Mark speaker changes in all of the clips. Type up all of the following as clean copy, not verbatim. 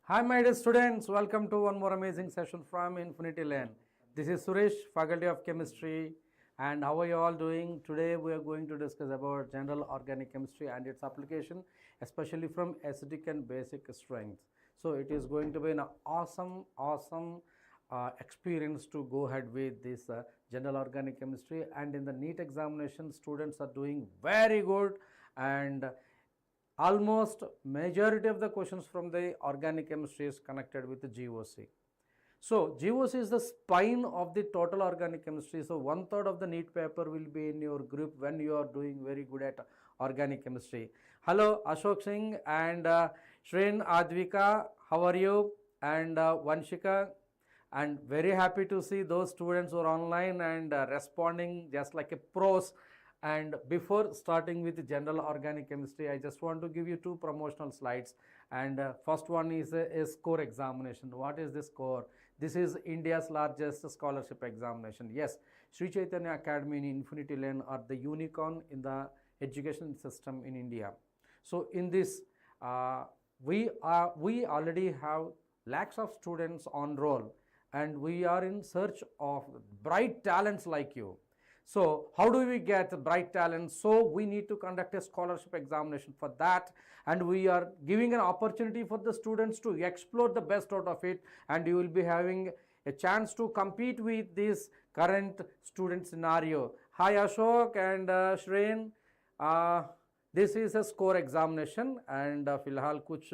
Speaker 1: Hi my dear students, welcome to one more amazing session from Infinity Lane. This is Suresh, Faculty of Chemistry, and how are you all doing? Today we are going to discuss about general organic chemistry and its application, especially from acidic and basic strengths. So it is going to be an awesome experience to go ahead with this general organic chemistry, and in the NEET examination students are doing very good, and almost majority of the questions from the organic chemistry is connected with the GOC. So GOC is the spine of the total organic chemistry. So 1/3 of the NEET paper will be in your group when you are doing very good at organic chemistry. Hello Ashok Singh and Shrin Advika, how are you? And Vanshika, and very happy to see those students who are online and responding just like a pros. And before starting with general organic chemistry, I just want to give you two promotional slides. And first one is a score examination. What is this score? This is India's largest scholarship examination. Yes, Sri Chaitanya Academy in Infinity Lane are the unicorn in the education system in India. So in this, we already have lakhs of students on roll, and we are in search of bright talents like you. So how do we get bright talent? So we need to conduct a scholarship examination for that, and we are giving an opportunity for the students to explore the best out of it, and you will be having a chance to compete with this current student scenario. Hi Ashok and Shrin, this is a score examination and फिलहाल कुछ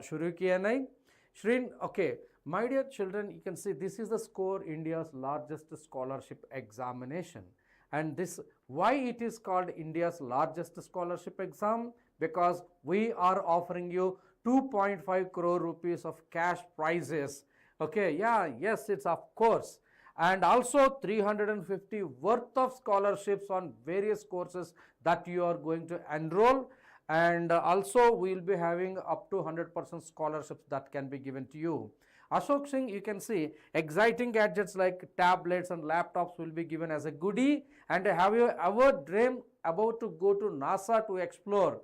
Speaker 1: शुरू किया नहीं. Shrin, okay. My dear children, you can see this is the score India's largest scholarship examination. And this, why it is called India's largest scholarship exam? Because we are offering you 2.5 crore rupees of cash prizes. Okay, yeah, yes, it's of course. And also 350 worth of scholarships on various courses that you are going to enroll. And also we will be having up to 100% scholarships that can be given to you. Ashok Singh, you can see exciting gadgets like tablets and laptops will be given as a goodie. And have you ever dreamed about to go to NASA to explore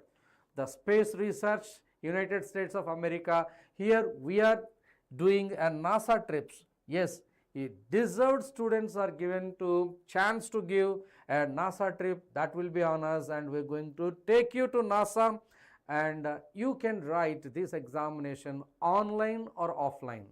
Speaker 1: the space research, United States of America? Here we are doing a NASA trips. Yes, deserved students are given to chance to give a NASA trip that will be on us, and we're going to take you to NASA, and you can write this examination online or offline.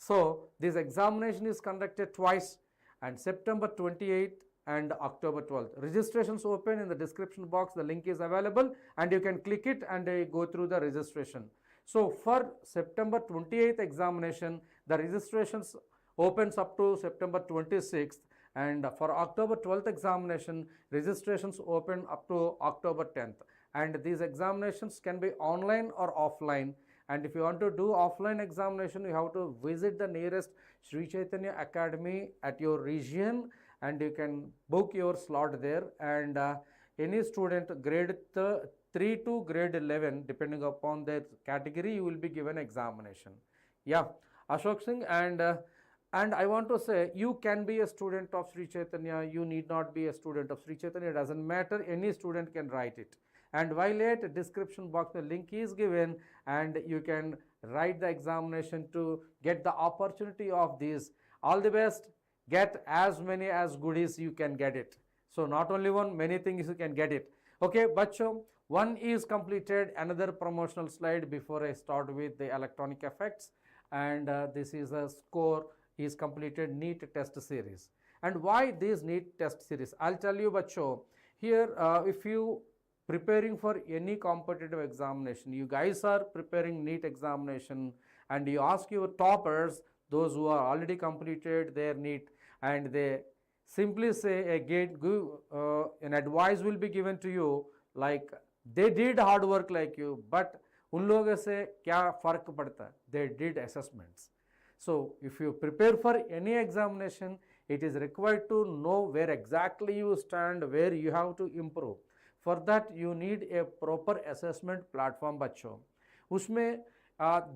Speaker 1: So this examination is conducted twice, and September 28th and October 12th. Registrations open in the description box. The link is available and you can click it and go through the registration. So for September 28th examination, the registrations opens up to September 26th, and for October 12th examination, registrations open up to October 10th. And these examinations can be online or offline. And if you want to do offline examination, you have to visit the nearest Sri Chaitanya Academy at your region, and you can book your slot there. And any student grade 3 to grade 11, depending upon their category, you will be given examination. Yeah, Ashok Singh, and I want to say, you can be a student of Sri Chaitanya, you need not be a student of Sri Chaitanya, it doesn't matter, any student can write it. And while at description box, the link is given, and you can write the examination to get the opportunity of this. All the best, get as many as goodies you can get it. So not only one, many things you can get it. Okay, Bacho, one is completed, another promotional slide before I start with the electronic effects, and this is a score is completed NEET test series. And why this NEET test series? I'll tell you, Bacho, here if you preparing for any competitive examination, you guys are preparing NEET examination, and you ask your toppers, those who are already completed their NEET, and they simply say an advice will be given to you like they did hard work like you, but उन लोगों से क्या फर्क पड़ता है? They did assessments. So if you prepare for any examination, it is required to know where exactly you stand, where you have to improve. For that you need a proper assessment platform, बच्चों. उसमें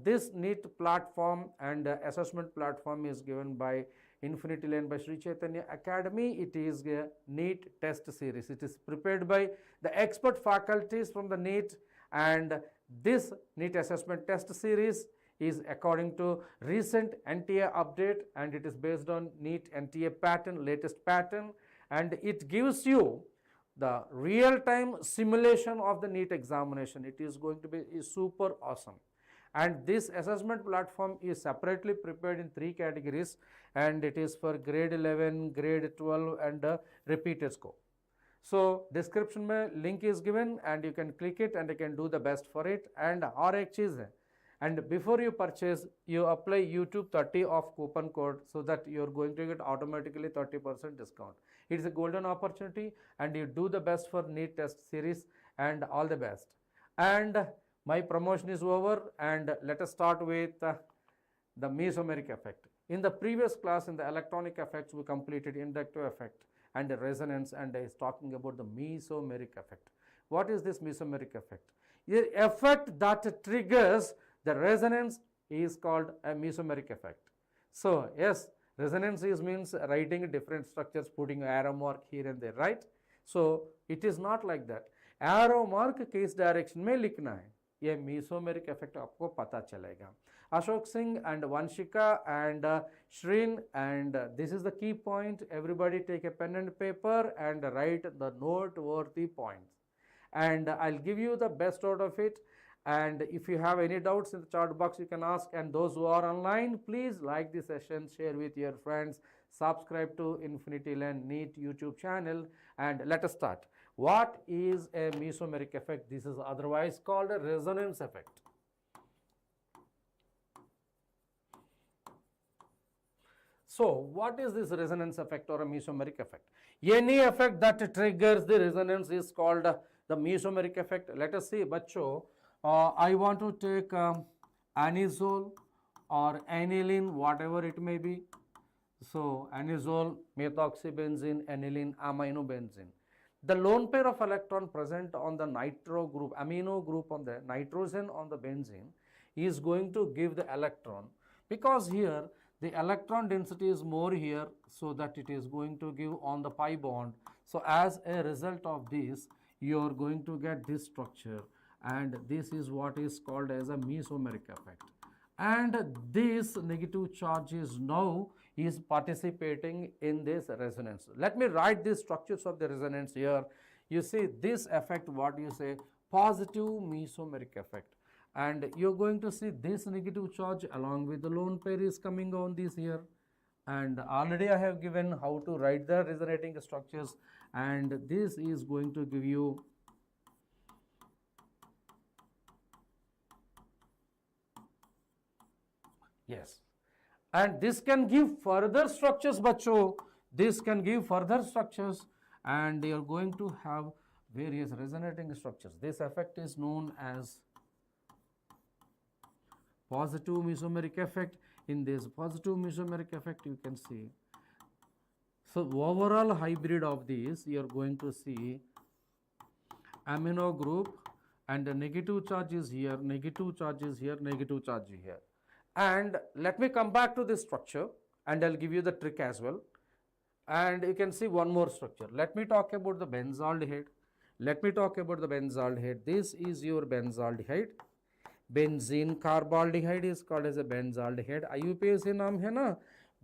Speaker 1: this NEET platform and assessment platform is given by Infinity Lane by Sri Chaitanya Academy. It is a NEET test series. It is prepared by the expert faculties from the NEET, and this NEET assessment test series is according to recent NTA update, and it is based on NEET NTA pattern, latest pattern, and it gives you the real-time simulation of the NEET examination. It is going to be super awesome. And this assessment platform is separately prepared in 3 categories, and it is for grade 11, grade 12 and repeated score. So description mein link is given and you can click it and you can do the best for it. And और एक चीज़ है, and before you purchase you apply YouTube 30 of coupon code, so that you are going to get automatically 30% discount. It is a golden opportunity and you do the best for NEET test series, and all the best. And my promotion is over, and let us start with the mesomeric effect. In the previous class in the electronic effects we completed inductive effect and the resonance, and I is talking about the mesomeric effect. What is this mesomeric effect? The effect that triggers the resonance is called a mesomeric effect. So yes, resonance is means writing different structures, putting arrow mark here and there, right? So it is not like that. Arrow mark किस direction में लिखना है, ये mesomeric effect आपको पता चलेगा. Ashok Singh and Vanshika and Shrin, and this is the key point. Everybody take a pen and paper and write the noteworthy points, and I'll give you the best out of it. And if you have any doubts in the chat box you can ask, and those who are online, please like the session, share with your friends, subscribe to Infinity Learn NEET YouTube channel, and let us start. What is a mesomeric effect? This is otherwise called a resonance effect. So what is this resonance effect or a mesomeric effect? Any effect that triggers the resonance is called the mesomeric effect. Let us see, bachcho. I want to take anisole or aniline, whatever it may be. So anisole, methoxybenzene, aniline, aminobenzene. The lone pair of electron present on the nitro group, amino group on the nitrogen on the benzene is going to give the electron, because here the electron density is more here, so that it is going to give on the pi bond. So as a result of this you are going to get this structure, and this is what is called as a mesomeric effect. And this negative charge is now is participating in this resonance. Let me write the structures of the resonance here. You see this effect, what you say, positive mesomeric effect, and you're going to see this negative charge along with the lone pair is coming on this here. And already I have given how to write the resonating structures, and this is going to give you yes. And this can give further structures, bacho. This can give further structures, and you are going to have various resonating structures. This effect is known as positive mesomeric effect. In this positive mesomeric effect you can see, so overall hybrid of these you are going to see amino group, and the negative charge is here, negative charge is here, negative charge is here. And let me come back to this structure and I'll give you the trick as well. And you can see one more structure. Let me talk about the benzaldehyde. Let me talk about the benzaldehyde. This is your benzaldehyde. Benzene carbaldehyde is called as a benzaldehyde. IUPAC naam hai na.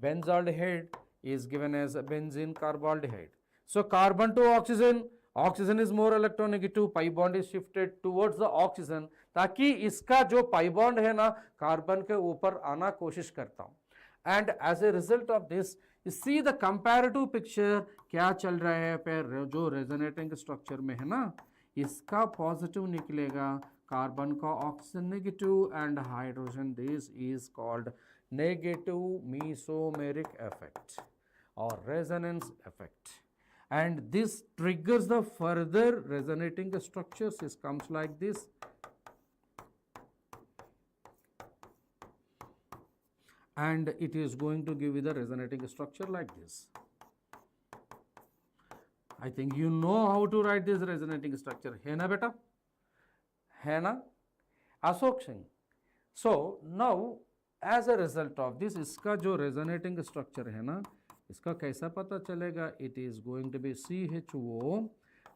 Speaker 1: Benzaldehyde is given as a benzene carbaldehyde. So carbon to oxygen. Oxygen is more electronegative, pi bond is shifted towards the oxygen, ताकि इसका जो pi bond है ना carbon के ऊपर आना कोशिश करता हूँ. And as a result of this, you see the comparative picture क्या चल रहा है पर जो resonating structure में है ना, इसका positive निकलेगा, कार्बन का oxygen negative and hydrogen. This is called negative mesomeric effect or resonance effect. And this triggers the further resonating structures. It comes like this. And it is going to give you the resonating structure like this. I think you know how to write this resonating structure. Hai na beta? Hai na? Ashok Singh. So now as a result of this, iska jo resonating structure hai na, इसका कैसा पता चलेगा? It is going to be CHO,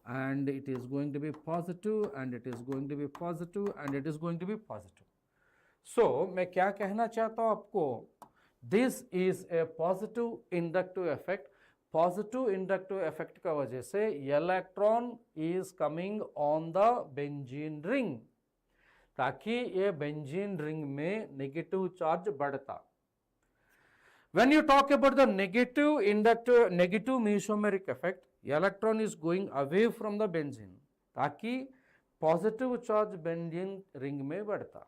Speaker 1: and it is going to be positive, and it is going to be positive, and it is going to be positive. सो मैं क्या कहना चाहता हूं आपको, this is a positive inductive effect. Positive inductive effect का वजह से electron is coming on the benzene ring, ताकि ये बेंजीन रिंग में नेगेटिव चार्ज बढ़ता। When you talk about the negative inductive, negative mesomeric effect, electron is going away from the benzene, ताकि positive charge benzene ring में बढ़ता,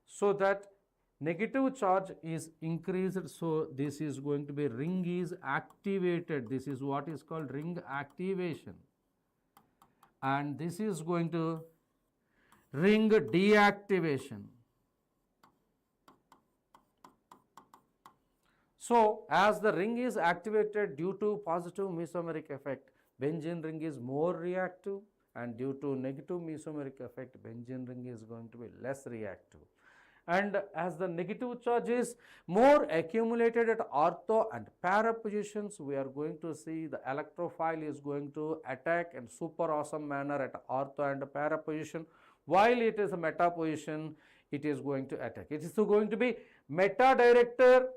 Speaker 1: so that negative charge is increased. So this is going to be ring is activated. This is what is called ring activation, and this is going to ring deactivation. So as the ring is activated due to positive mesomeric effect, benzene ring is more reactive, and due to negative mesomeric effect, benzene ring is going to be less reactive. And as the negative charge is more accumulated at ortho and para positions, we are going to see the electrophile is going to attack in super awesome manner at ortho and para position, while it is a meta position, it is going to attack. It is going to be meta director,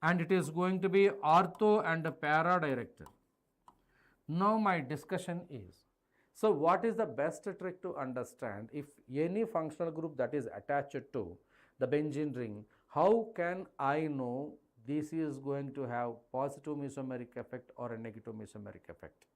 Speaker 1: and it is going to be ortho and para director. Now my discussion is, so what is the best trick to understand if any functional group that is attached to the benzene ring, how can I know this is going to have positive mesomeric effect or a negative mesomeric effect?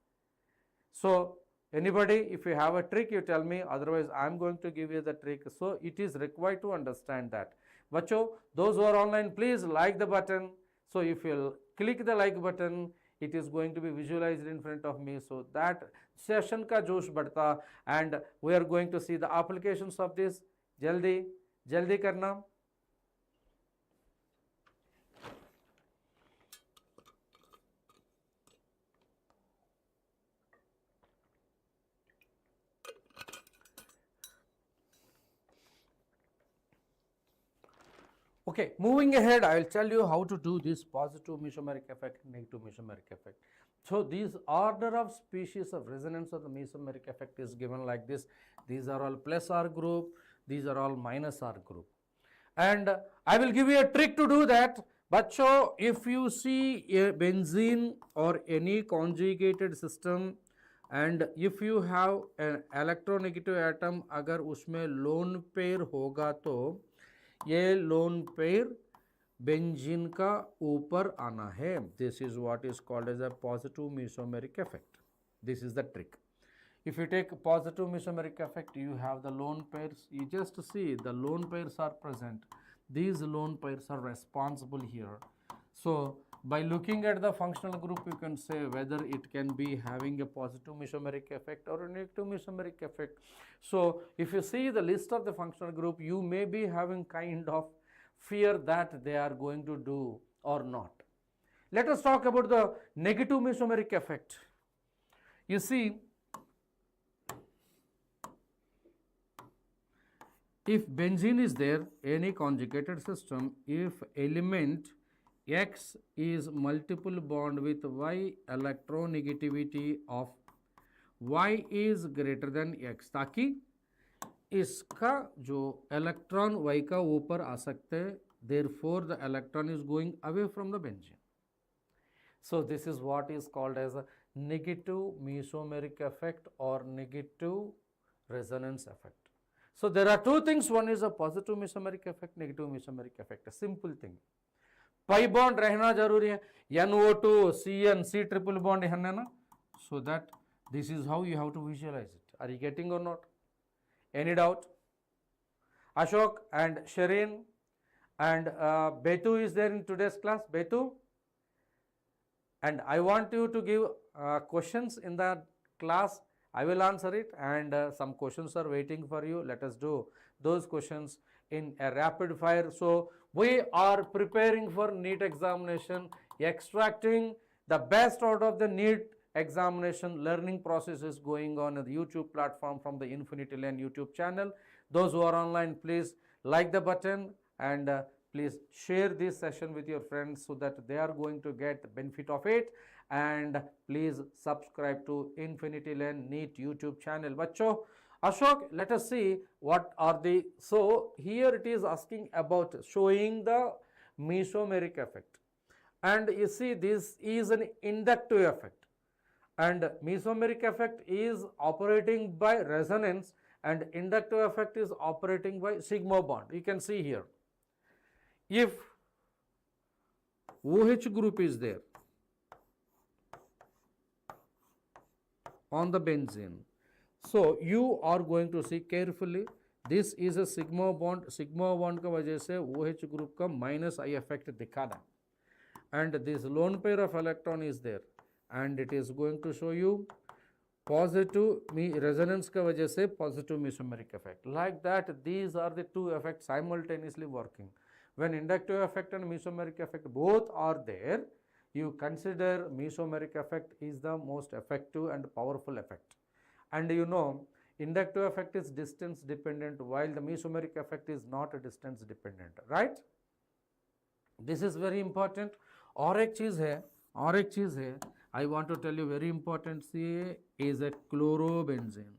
Speaker 1: So anybody, if you have a trick, you tell me, otherwise I am going to give you the trick. So it is required to understand that. Bachcho, those who are online, please like the button. So if you click the like button, it is going to be visualized in front of me, so that session ka josh badhta, and we are going to see the applications of this. Jaldi karna. Okay, moving ahead, I will tell you how to do this positive mesomeric effect, negative mesomeric effect. So these order of species of resonance of the mesomeric effect is given like this. These are all plus R group, these are all minus R group. And I will give you a trick to do that. But so if you see a benzene or any conjugated system, and if you have an electronegative atom, अगर उसमें lone pair होगा तो ये lone pair benzene का ऊपर आना है. This is what is called as a positive mesomeric effect. This is the trick. If you take positive mesomeric effect, you have the lone pairs. You just see the lone pairs are present. These lone pairs are responsible here. So by looking at the functional group, you can say whether it can be having a positive mesomeric effect or a negative mesomeric effect. So if you see the list of the functional group, you may be having kind of fear that they are going to do or not. Let us talk about the negative mesomeric effect. You see, if benzene is there, any conjugated system, if element X is multiple bond with Y, electronegativity of Y is greater than X, ताकि इसका जो electron Y का ऊपर आ सकते हैं, therefore the electron is going away from the benzene. So this is what is called as a negative mesomeric effect or negative resonance effect. So there are two things. One is a positive mesomeric effect, negative mesomeric effect. A simple thing. Pi bond रहना जरूरी है. NO2 CN C triple bond है ना. So that this is how you have to visualize it. Are you getting or not? Any doubt? Ashok and Shireen and Betu is there in today's class. Betu, and I want you to give questions in the class. I will answer it, and some questions are waiting for you. Let us do those questions in a rapid fire. So we are preparing for NEET examination, extracting the best out of the NEET examination. Learning process is going on the YouTube platform from the Infinity Lane YouTube channel. Those who are online, please like the button and please share this session with your friends so that they are going to get the benefit of it. And please subscribe to Infinity Lane NEET YouTube channel. बच्चों Ashok, let us see what are the, so here it is asking about showing the mesomeric effect, and you see this is an inductive effect, and mesomeric effect is operating by resonance and inductive effect is operating by sigma bond. You can see here, if OH group is there on the benzene, so you are going to see carefully, this is a sigma bond का वजह से OH group का minus I effect दिखाना, and this lone pair of electron is there and it is going to show you positive resonance का वजह से positive mesomeric effect. Like that, these are the two effects simultaneously working. When inductive effect and mesomeric effect both are there, you consider mesomeric effect is the most effective and powerful effect. And you know, inductive effect is distance dependent while the mesomeric effect is not a distance dependent, right? This is very important. और एक चीज़ है, I want to tell you very important, see, is a chlorobenzene.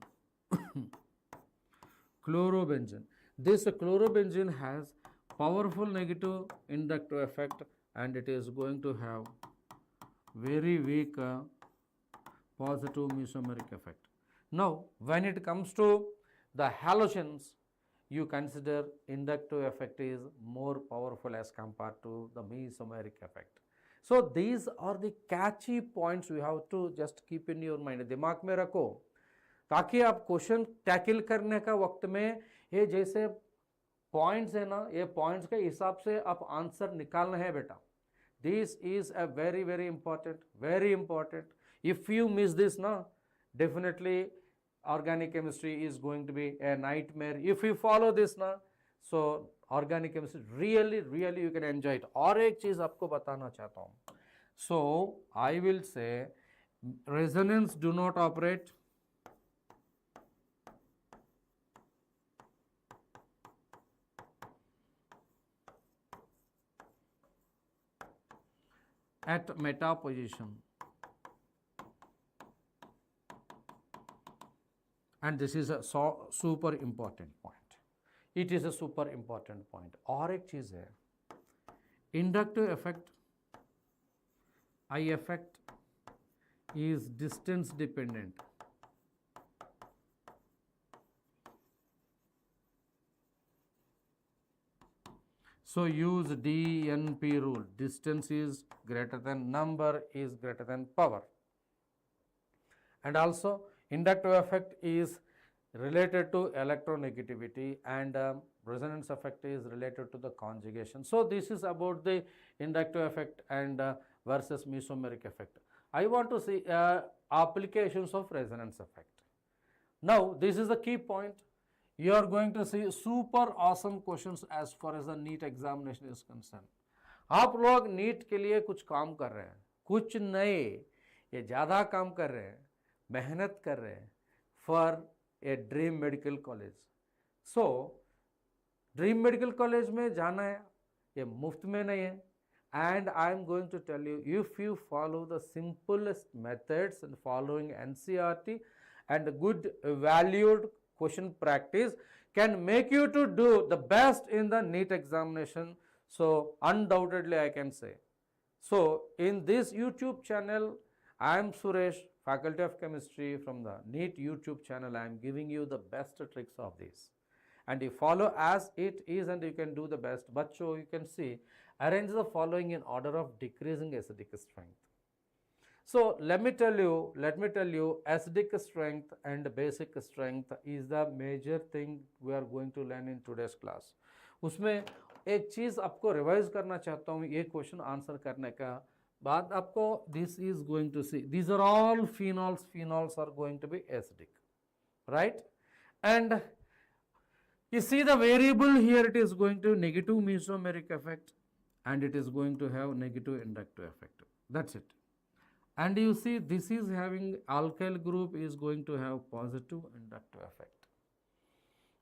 Speaker 1: Chlorobenzene. This chlorobenzene has powerful negative inductive effect and it is going to have very weak positive mesomeric effect. Now, when it comes to the halogens, you consider inductive effect is more powerful as compared to the mesomeric effect. So, these are the catchy points you have to just keep in your mind. दिमाग में रखो ताकि आप question tackle करने का वक्त में ये जैसे पॉइंट्स है ना, ये पॉइंट्स के हिसाब से आप आंसर निकालना है बेटा. This is a very very important. If you miss this ना, definitely organic chemistry is going to be a nightmare. If you follow this ना, so organic chemistry really you can enjoy it. और एक चीज़ आपको बताना चाहता हूँ. So I will say resonance do not operate at meta position, and this is a super important point. It is a super important point. और एक चीज़ है, inductive effect I effect is distance dependent. So use DNP rule. Distance is greater than number is greater than power. And also inductive effect is related to electronegativity and resonance effect is related to the conjugation. So this is about the inductive effect and versus mesomeric effect. I want to see applications of resonance effect. Now this is the key point. You are going to see super awesome questions as far as the NEET examination is concerned. आप लोग NEET के लिए कुछ काम कर रहे हैं, कुछ नए, ये ज़्यादा काम कर रहे हैं, मेहनत कर रहे हैं for a dream medical college. So dream medical college में जाना है, ये मुफ्त में नहीं है. And I am going to tell you, if you follow the simplest methods and following NCERT and good valued question practice can make you to do the best in the NEET examination. So undoubtedly I can say. So in this YouTube channel, I am Suresh, Faculty of Chemistry from the NEET YouTube channel. I am giving you the best tricks of this. And you follow as it is and you can do the best. But so you can see, arrange the following in order of decreasing acidic strength. So let me tell you, acidic strength and basic strength is the major thing we are going to learn in today's class. उसमें एक चीज़ आपको revise करना चाहता हूँ, ये question answer करने का बाद आपको this is going to see, these are all phenols are going to be acidic, right? And you see the variable here, it is going to negative mesomeric effect and it is going to have negative inductive effect. That's it. And you see this is having alkyl group is going to have positive inductive effect.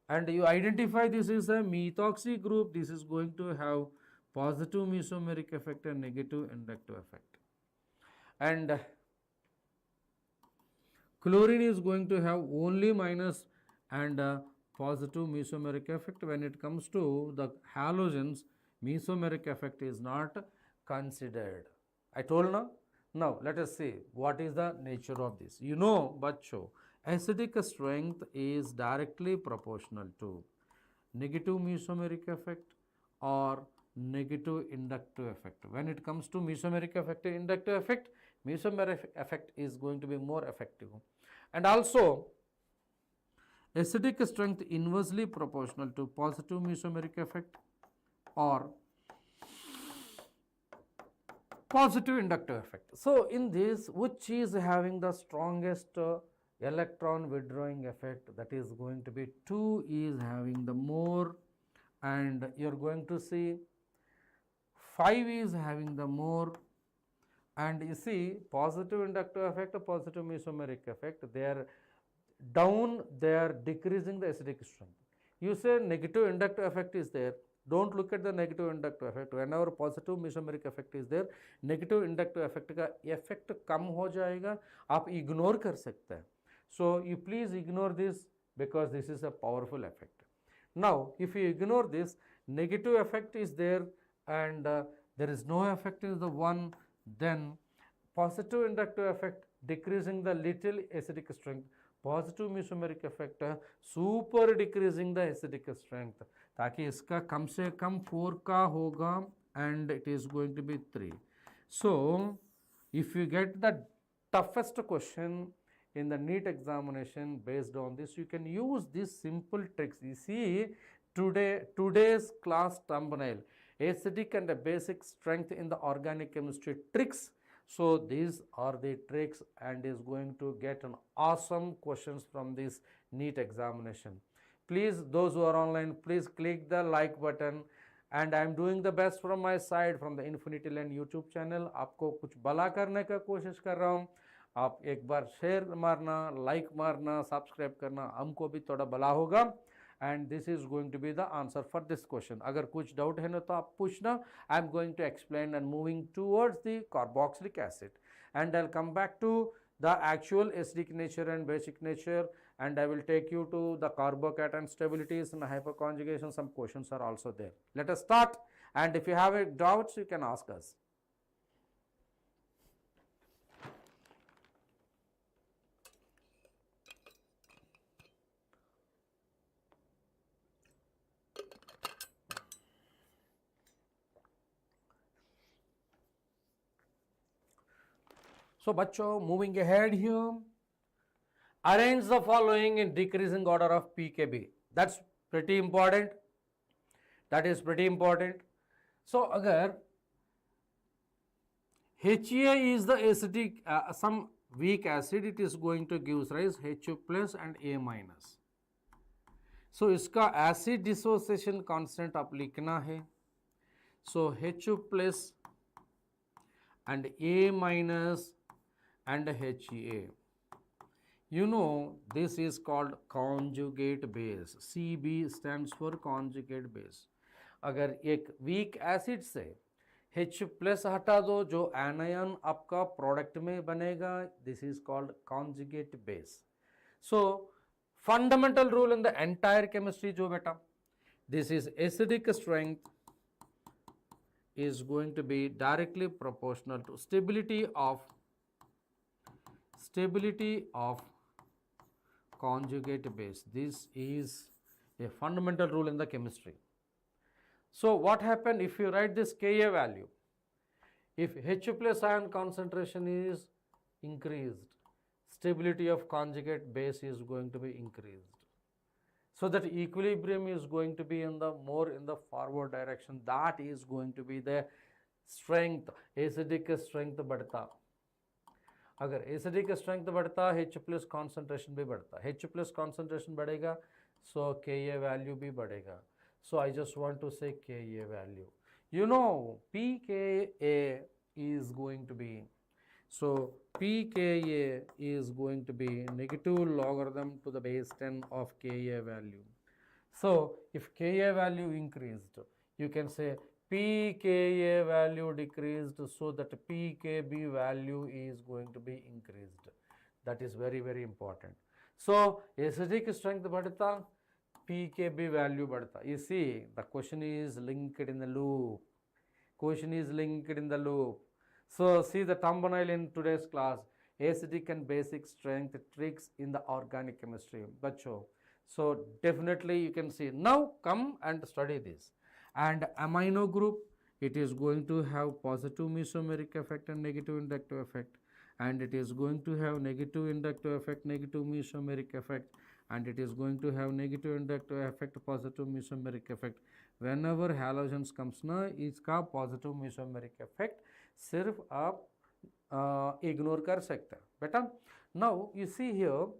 Speaker 1: And you identify this is a methoxy group, this is going to have positive mesomeric effect and negative inductive effect. And chlorine is going to have only minus and positive mesomeric effect. When it comes to the halogens, mesomeric effect is not considered. I told now. Now let us see what is the nature of this. You know, bachcho, acidic strength is directly proportional to negative mesomeric effect or negative inductive effect. When it comes to mesomeric effect, inductive effect, mesomeric effect is going to be more effective. And also, acidic strength inversely proportional to positive mesomeric effect or positive inductive effect. So, in this, which is having the strongest electron withdrawing effect, that is going to be 2 is having the more, and you are going to see 5 is having the more, and you see positive inductive effect, positive mesomeric effect, they are down, they are decreasing the acidic strength. You say negative inductive effect is there, don't look at the negative inductive effect. Whenever positive mesomeric effect is there, negative inductive effect का effect कम हो जाएगा, आप ignore कर सकते हैं. So you please ignore this because this is a powerful effect. Now if you ignore this, negative effect is there and there is no effect in the one, then positive inductive effect decreasing the little acidic strength, positive mesomeric effect super decreasing the acidic strength, ताकि इसका कम से कम 4 का होगा and it is going to be 3. So if you get the toughest question in the NEET examination based on this, you can use these simple tricks. You see today's class thumbnail, acidic and basic strength in the organic chemistry tricks. So these are the tricks and is going to get an awesome questions from this NEET examination. Please, those who are online, please click the like button and I am doing the best from my side from the Infinity Land YouTube channel. आपको कुछ भला करने का कोशिश कर रहा हूँ. आप एक बार शेयर मारना, लाइक मारना, सब्सक्राइब करना, हमको भी थोड़ा भला होगा. And this is going to be the answer for this question. अगर कुछ डाउट है ना तो आप पूछना. I am going to explain and moving towards the carboxylic acid, and I'll come back to the actual acidic nature and basic nature, and I will take you to the carbocation stabilities and hyperconjugation. Some questions are also there. Let us start, and if you have any doubts, you can ask us. So, bachcho, moving ahead here, arrange the following in decreasing order of pKb. That's pretty important. That is pretty important. So, agar HA is the acidic, some weak acid, it is going to give rise HO plus and A minus. So, इसका acid dissociation constant आप लिखना है. So, HO plus and A minus and HA. You know, this is called conjugate base. CB stands for conjugate base. अगर एक weak acid से H plus हटा दो, जो anion आपका product में बनेगा, this is called conjugate base. So, fundamental rule in the entire chemistry जो बेटा, this is acidic strength is going to be directly proportional to stability of conjugate base. This is a fundamental rule in the chemistry. So what happened if you write this Ka value? If H plus ion concentration is increased, stability of conjugate base is going to be increased. So that equilibrium is going to be in the more in the forward direction. That is going to be the strength, acidic strength बढ़ता. अगर acidic strength बढ़ता, H plus concentration भी बढ़ता. H plus concentration बढ़ेगा, सो Ka value भी बढ़ेगा. सो I just want to से Ka value. You know, pKa is going to be, so pKa is going to be negative logarithm to the base 10 of Ka value. So if Ka value increased, you can say pKa value decreased, so that pKb value is going to be increased. That is very, very important. So acidic strength बढ़ता, pKb value बढ़ता. You see, the question is linked in the loop. Question is linked in the loop. So see the thumbnail in today's class, acidic and basic strength tricks in the organic chemistry. Bacho. So definitely you can see. Now come and study this. And amino group, it is going to have positive mesomeric effect and negative inductive effect. And it is going to have negative inductive effect, negative mesomeric effect. And it is going to have negative inductive effect, positive mesomeric effect. Whenever halogens comes ना, इसका positive mesomeric effect सिर्फ आप ignore कर सकते हैं बेटा. Now you see here,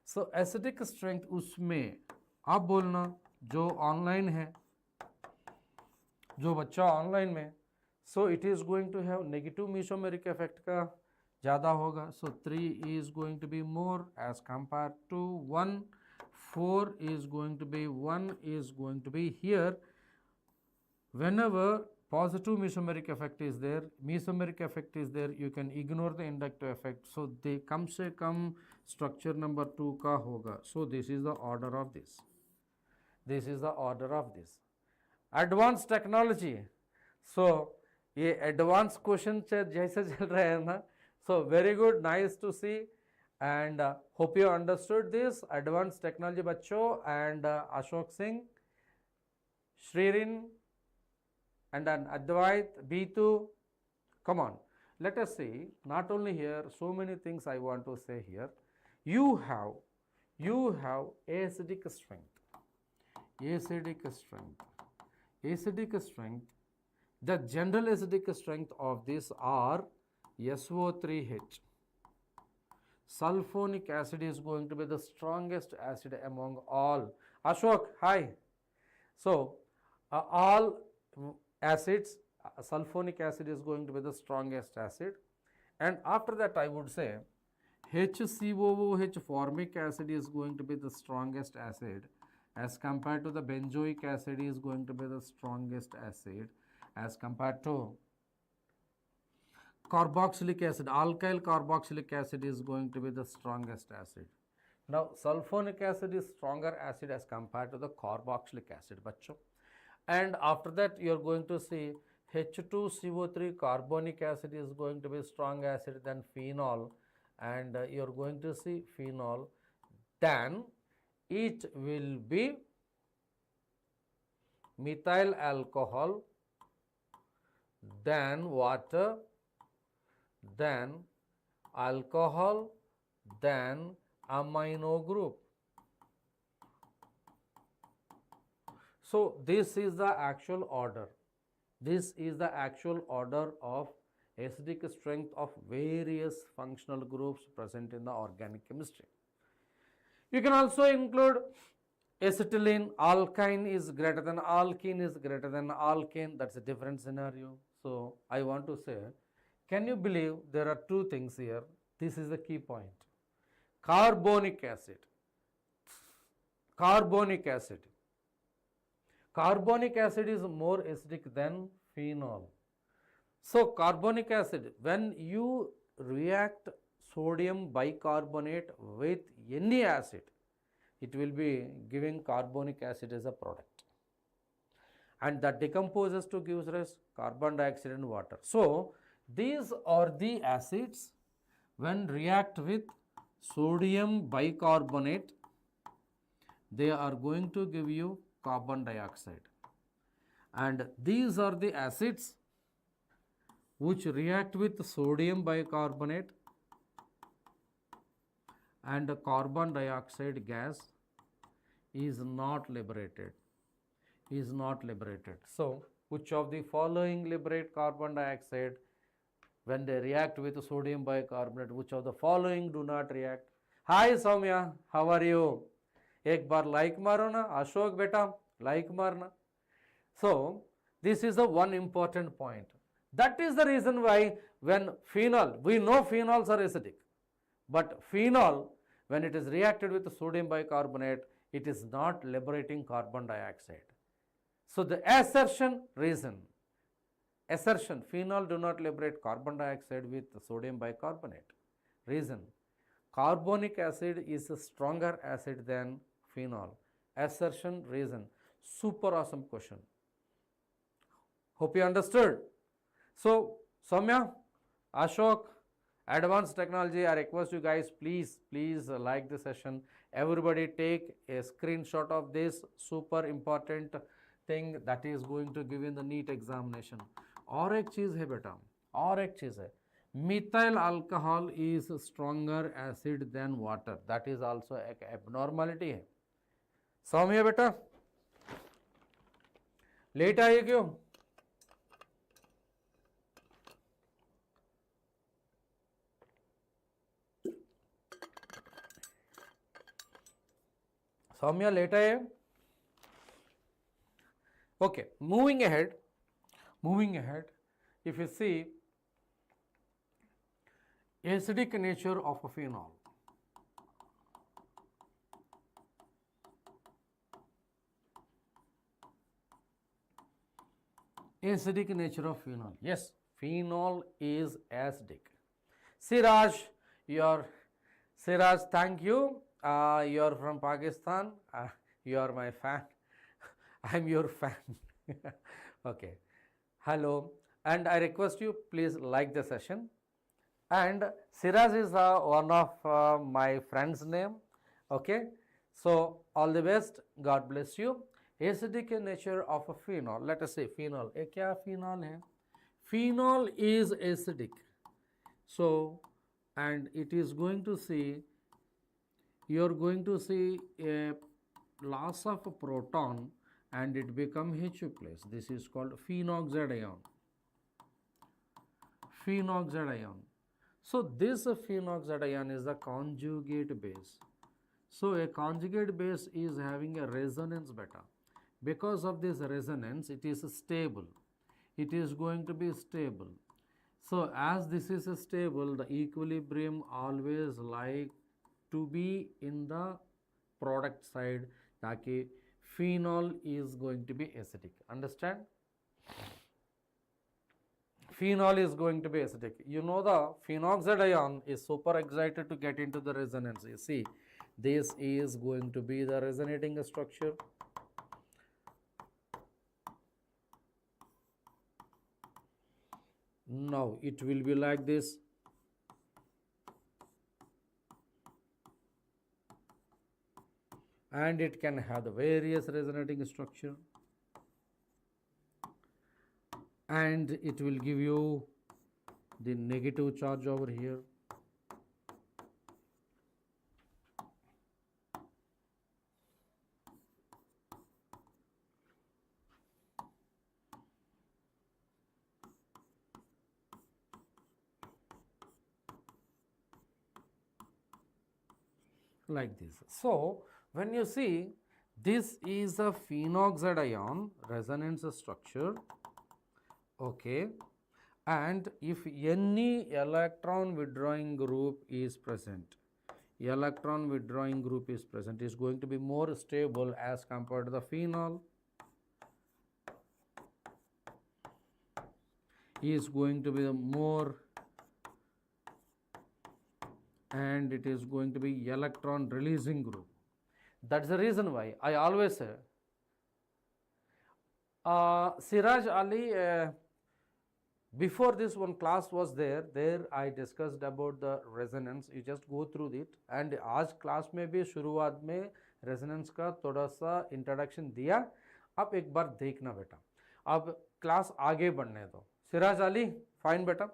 Speaker 1: so acidic strength उसमें आप बोलना जो ऑनलाइन है, जो बच्चा ऑनलाइन में, so it is going to have negative mesomeric effect का ज़्यादा होगा. So 3 is going to be more as compare to 1. 4 is going to be 1 is going to be here. Whenever positive mesomeric effect is there, mesomeric effect is there, you can ignore the inductive effect. So they कम से कम structure number 2 का होगा. So this is the order of this. This is the order of this. Advanced technology. So ये advanced question जैसे चल रहा है ना. So very good, nice to see. And hope you understood this. Advanced technology बच्चों, and Ashok Singh, Shririn, and then Advait, Bitu. Come on, let us see. Not only here, so many things I want to say here. You have acidic strength. Acidic strength. Acidic strength. The general acidic strength of this are SO3H. Sulfonic acid is going to be the strongest acid among all. Ashok, hi. So all acids, sulfonic acid is going to be the strongest acid. And after that I would say HCOOH formic acid is going to be the strongest acid as compared to the benzoic acid is going to be the strongest acid as compared to carboxylic acid. Alkyl carboxylic acid is going to be the strongest acid. Now sulfonic acid is stronger acid as compared to the carboxylic acid bachcho. And after that you are going to see H2CO3 carbonic acid is going to be strong acid than phenol, and you are going to see phenol, then it will be methyl alcohol, then water, then alcohol, then amino group. So this is the actual order. This is the actual order of acidic strength of various functional groups present in the organic chemistry. You can also include acetylene. Alkyne is greater than alkene is greater than alkane. That's a different scenario. So I want to say, can you believe there are two things here? This is the key point. Carbonic acid. Carbonic acid. Carbonic acid is more acidic than phenol. So carbonic acid, when you react sodium bicarbonate with any acid, it will be giving carbonic acid as a product, and that decomposes to gives rise carbon dioxide and water. So these are the acids when react with sodium bicarbonate, they are going to give you carbon dioxide, and these are the acids which react with sodium bicarbonate and carbon dioxide gas is not liberated, So which of the following liberate carbon dioxide when they react with sodium bicarbonate? Which of the following do not react? Hi Soumya, how are you? एक बार like मारो ना अशोक बेटा, like मारना. So this is the one important point. That is the reason why when phenol, we know phenols are acidic, but phenol when it is reacted with sodium bicarbonate, it is not liberating carbon dioxide. So the assertion phenol do not liberate carbon dioxide with sodium bicarbonate. Reason, carbonic acid is a stronger acid than phenol. Assertion, reason. Super awesome question. Hope you understood. So, Soumya, Ashok, Advanced Technology, I request you guys, please like the session. Everybody take a screenshot of this super important thing that is going to give in the NEET examination. और एक चीज़ है बेटा, और एक चीज़ है, methyl alcohol is stronger acid than water. That is also एक abnormality है. सौम्या बेटा, लेट आइए क्यों? सौम्या लेट आए. Okay, moving ahead, if you see acidic nature of a phenol. Acidic nature of phenol. Yes, phenol is acidic. Siraj, Siraj, thank you. You are from Pakistan. You are my fan. I am your fan. Okay. Hello. And I request you, please like the session. And Siraj is one of my friend's name. Okay. So, all the best. God bless you. Acidic nature of a phenol. Let us say phenol. ये क्या phenol है? Phenol is acidic. So, and it is going to see, you are going to see a loss of a proton and it become H plus. This is called phenoxide ion. Phenoxide ion. So, this phenoxide ion is the conjugate base. So, a conjugate base is having a resonance beta. Because of this resonance, it is stable. It is going to be stable. So, as this is stable, the equilibrium always like to be in the product side, ताकि phenol is going to be acidic. Understand? Phenol is going to be acidic. You know the phenoxide ion is super excited to get into the resonance. You see, this is going to be the resonating structure. Now it will be like this. And it can have the various resonating structure, and it will give you the negative charge over here. Like this. So, when you see this is a phenoxide ion resonance structure, okay, and if any electron withdrawing group is present, is going to be more stable as compared to the phenol, is going to be the more, and it is going to be electron releasing group. That's the reason why I always say, Siraj Ali, before this one class was there I discussed about the resonance. You just go through it, and आज class में भी शुरुआत में resonance का थोड़ा सा introduction दिया. अब एक बार देखना बेटा, अब class आगे बढ़ने दो. Siraj Ali, fine बेटा.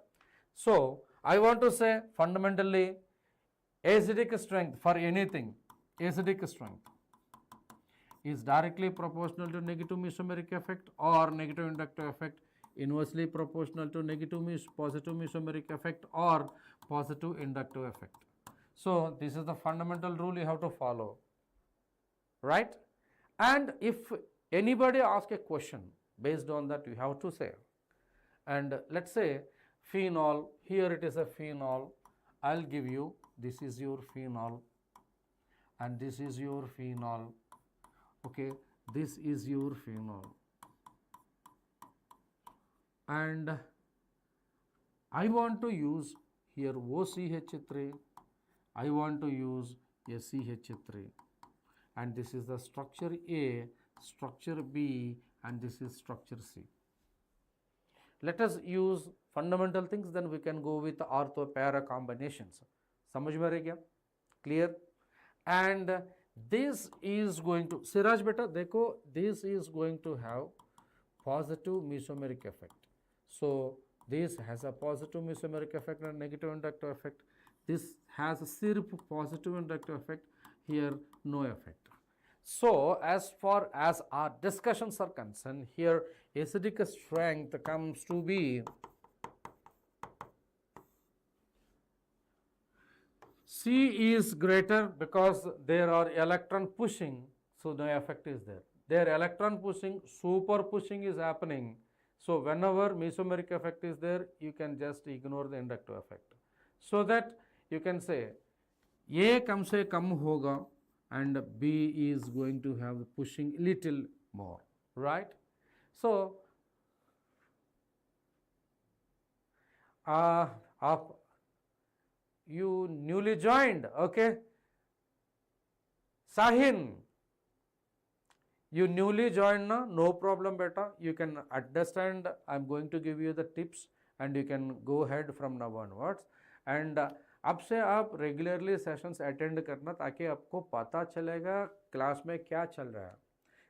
Speaker 1: So I want to say fundamentally acidic strength for anything, acidic strength is directly proportional to negative mesomeric effect or negative inductive effect, inversely proportional to positive mesomeric effect or positive inductive effect. So this is the fundamental rule you have to follow, right? And if anybody asks a question based on that, you have to say, and let's say phenol, here it is a phenol, I'll give you, this is your phenol and this is your phenol, okay, this is your phenol, and I want to use here OCH3 I want to use a CH3, and this is the structure A, structure B, and this is structure C. Let us use fundamental things, then we can go with ortho para combinations. समझ में रह गया? Clear? And this is going to, Siraj बेटा देखो, this is going to have positive mesomeric effect. So this has a positive mesomeric effect and negative inductive effect. This has a sirf positive inductive effect, here no effect. So as far as our discussions are concerned, here acidic strength comes to be C is greater because there are electron pushing, so no effect is there. Their electron pushing, super pushing is happening. So whenever mesomeric effect is there, you can just ignore the inductive effect. So that you can say A kam se kam hoga and B is going to have pushing little more, right? So you newly joined, okay? Sahin, you newly joined na, no problem beta, you can understand, I am going to give you the tips and you can go ahead from now onwards. And अब से आप regularly sessions attend करना ताकि आपको पता चलेगा class में क्या चल रहा है.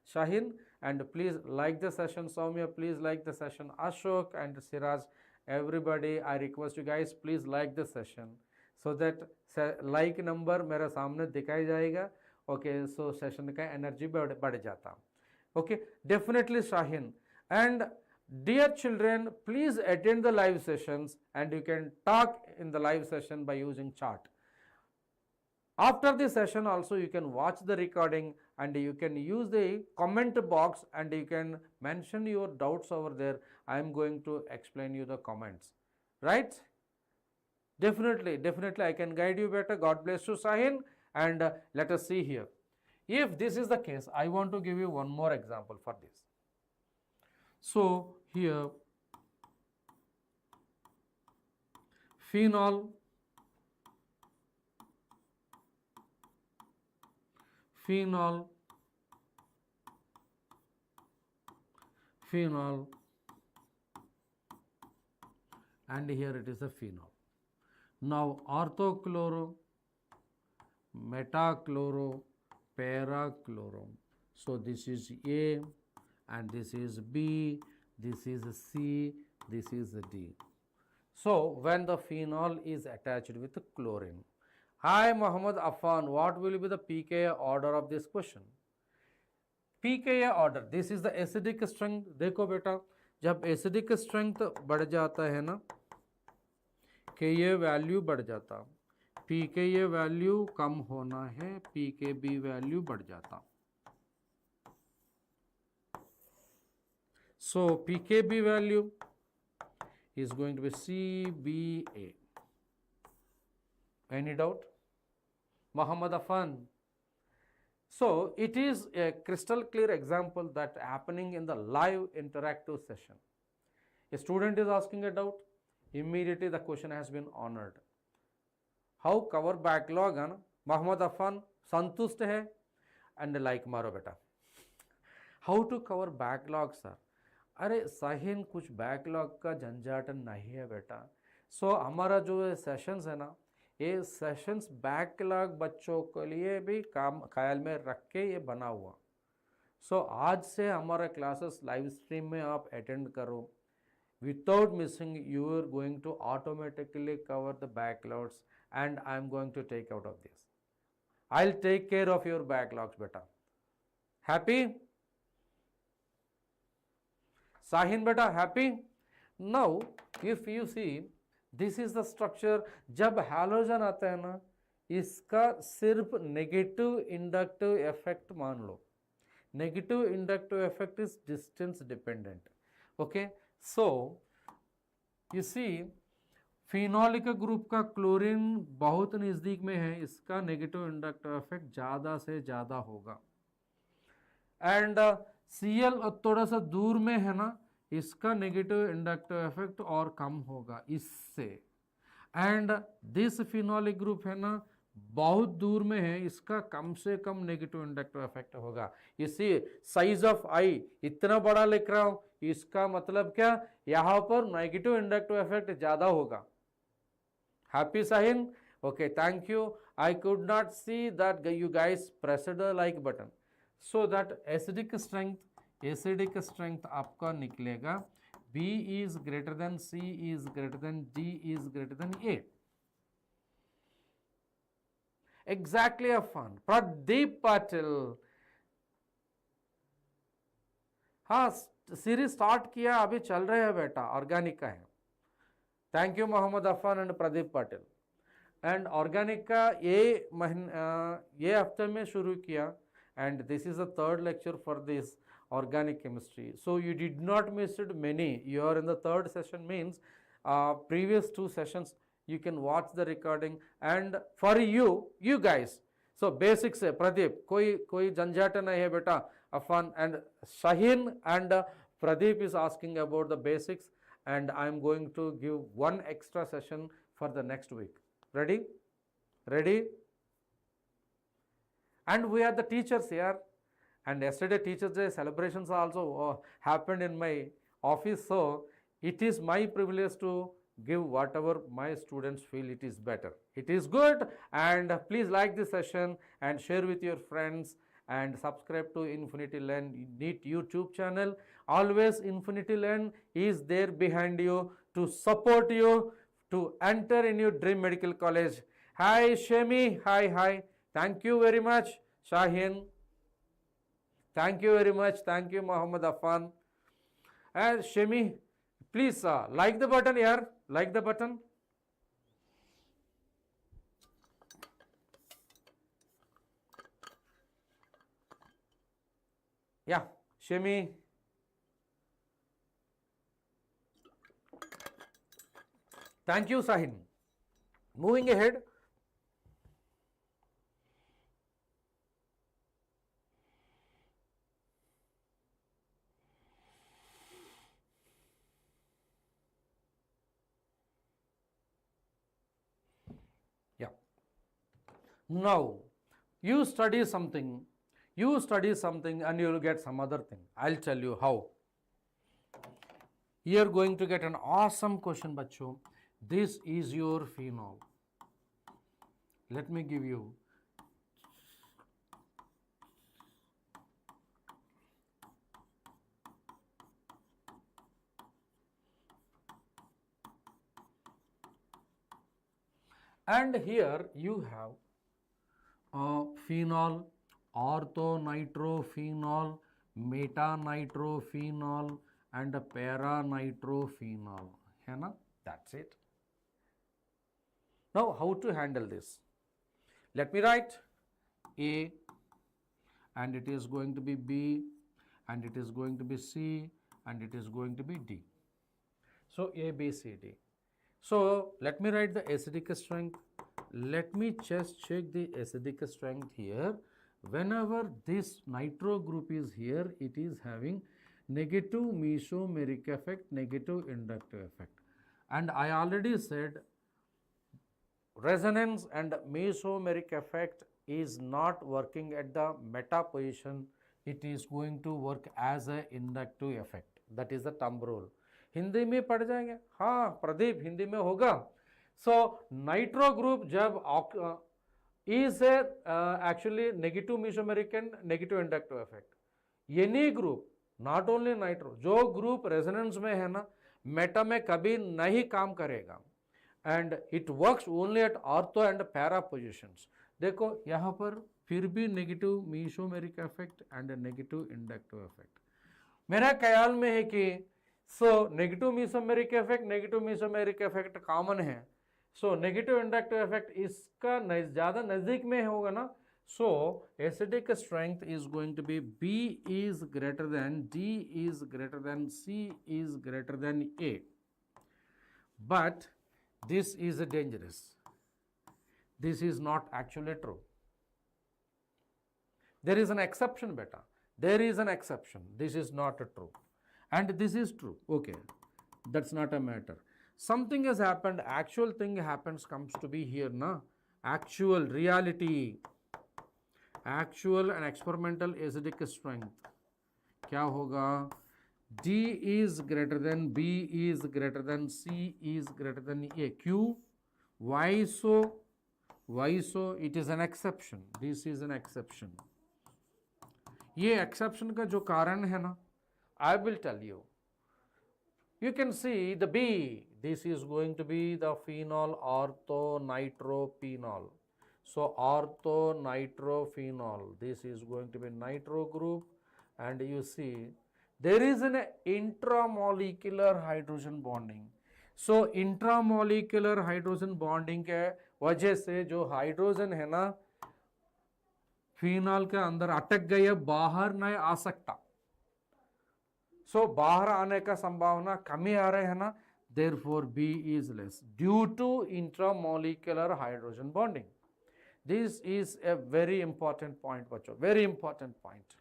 Speaker 1: Shahin, and please like the session. Soumya, please like the session. Ashok and Siraj, everybody, I request you guys, please like the session so that like number मेरा सामने दिखाई जाएगा. Okay, so session का energy बढ़ जाता. Okay, definitely Shahin. And dear children, please attend the live sessions and you can talk in the live session by using chat. After the session also you can watch the recording and you can use the comment box and you can mention your doubts over there. I am going to explain you the comments, right? Definitely I can guide you better. God bless you, Sahin. And let us see here. If this is the case, I want to give you one more example for this. So here phenol and here it is a phenol. Now orthochloro, metachloro, parachloro. So this is A and this is B, this is C, this is D. So when the phenol is attached with chlorine. Hi Muhammad Affan, what will be the pKa order of this question? pKa order, this is the acidic strength. देखो बेटा, जब acidic strength बढ़ जाता है ना, Ka value बढ़ जाता, pKa value कम होना है, pKb वैल्यू बढ़ जाता. So pKb value is going to be CBA. Any doubt? Muhammad Affan. So it is a crystal clear example that happening in the live interactive session. A student is asking a doubt, immediately the question has been honored. How cover backlog? Muhammad Affan संतुष्ट है and like मारो बेटा. How to cover backlog, sir? अरे साहिन कुछ backlog का झंझाट नहीं है बेटा. सो हमारा जो सेशंस है ना, ये सेशंस बैकलॉग बच्चों के लिए भी काम ख्याल में रख के ये बना हुआ. सो आज से हमारा क्लासेस लाइव स्ट्रीम में आप अटेंड करो. Without missing you are going to automatically cover the backlogs and I am going to take out of this. I will take care of your backlogs बेटा. Happy Sahin beta, happy? Now if you see, this is the structure. जब halogen आता है ना, इसका सिर्फ negative inductive effect मान लो. Negative inductive effect is distance dependent. Okay, so you see phenolic group का क्लोरीन बहुत नज़दीक में है, इसका नेगेटिव इंडक्टिव इफेक्ट ज़्यादा से ज़्यादा होगा. एंड Cl थोड़ा सा दूर में है ना, इसका नेगेटिव इंडक्टिव इफेक्ट और कम होगा इससे. एंड दिस फिनोलिक ग्रुप है ना, बहुत दूर में है, इसका कम से कम नेगेटिव इंडक्टिव इफेक्ट होगा। इसी साइज ऑफ आई इतना बड़ा लिख रहा हूं, इसका मतलब क्या, यहां पर नेगेटिव इंडक्टिव इफेक्ट ज्यादा होगा। Happy Sahin, okay, thank you. I could not see that you guys pressed the like button. So that acidic strength आपका निकलेगा B is greater than C is greater than D is greater than A. Exactly a fun. Pradeep Patil. हाँ, series start किया, अभी चल रहे हैं बेटा, organic का है। Thank you Mohammad Afan and Pradeep Patil. And organic का ये हफ्ते में शुरू किया, and this is the third lecture for this organic chemistry. So you did not miss it many. You are in the third session, means previous 2 sessions you can watch the recording. And for you guys, so basics है प्रदीप, कोई झंझट नहीं है बेटा। Afan and Shaheen and Pradeep is asking about the basics, and I am going to give one extra session for the next week. Ready? And we are the teachers here. And yesterday Teachers Day celebrations also happened in my office, so it is my privilege to give whatever my students feel it is better. It is good, and please like this session and share with your friends, and subscribe to Infinity Learn NEET YouTube channel. Always Infinity Learn is there behind you to support you to enter in your dream medical college. Hi Shemi, hi. Thank you very much Shaheen. Thank you very much. Thank you, Muhammad Affan. And Shemi, please like the button here. Like the button. Yeah, Shemi. Thank you, Sahin. Moving ahead. Now, you study something and you will get some other thing. I'll tell you how. You are going to get an awesome question, bachcho. This is your phenol. Let me give you. And here you have phenol, orthonitrophenol, metanitrophenol and paranitrophenol. है ना? That's it. Now how to handle this? Let me write A, and it is going to be B, and it is going to be C, and it is going to be D. So A, B, C, D. So let me write the acidic strength. Let me just check the acidic strength here. Whenever this nitro group is here, it is having negative mesomeric effect, negative inductive effect. And I already said resonance and mesomeric effect is not working at the meta position. It is going to work as a inductive effect. That is the thumb rule. Hindi में पढ़ जाएंगे? हाँ प्रदीप, हिंदी में होगा. So nitro group जब is actually negative mesomeric and negative inductive effect. Any group, not only nitro, जो group resonance में है ना, मेटा में कभी नहीं काम करेगा, and it works only at ortho and para positions. देखो यहाँ पर फिर भी negative mesomeric effect and negative inductive effect. मेरा ख्याल में है कि so negative mesomeric effect common है. So negative inductive effect इसका ज़्यादा नज़दीक में होगा ना. So acidic strength is going to be B is greater than, D is greater than, C is greater than A. But this is dangerous. This is not actually true. There is an exception, beta. There is an exception. This is not true. And this is true. Okay, that's not a matter. Something has happened, actual thing happens, comes to be here na, actual reality, actual and experimental acidic strength क्या होगा? D is greater than, B is greater than, C is greater than A. Q? Why so? Why so? It is an exception. This is an exception. ये exception का जो कारण है ना, I will tell you. You can see the B. This is going to be the phenol orthonitrophenol. So orthonitrophenol. This is going to be nitro group, and you see there is an intramolecular hydrogen bonding. So intramolecular hydrogen bonding के वजह से जो hydrogen है ना phenol के अंदर अटक गई है, बाहर नहीं आ सकता. सो बाहर आने का संभावना कमी आ रहे है ना, therefore B is less due to intramolecular hydrogen bonding. This is a very important point बच्चों, very important point.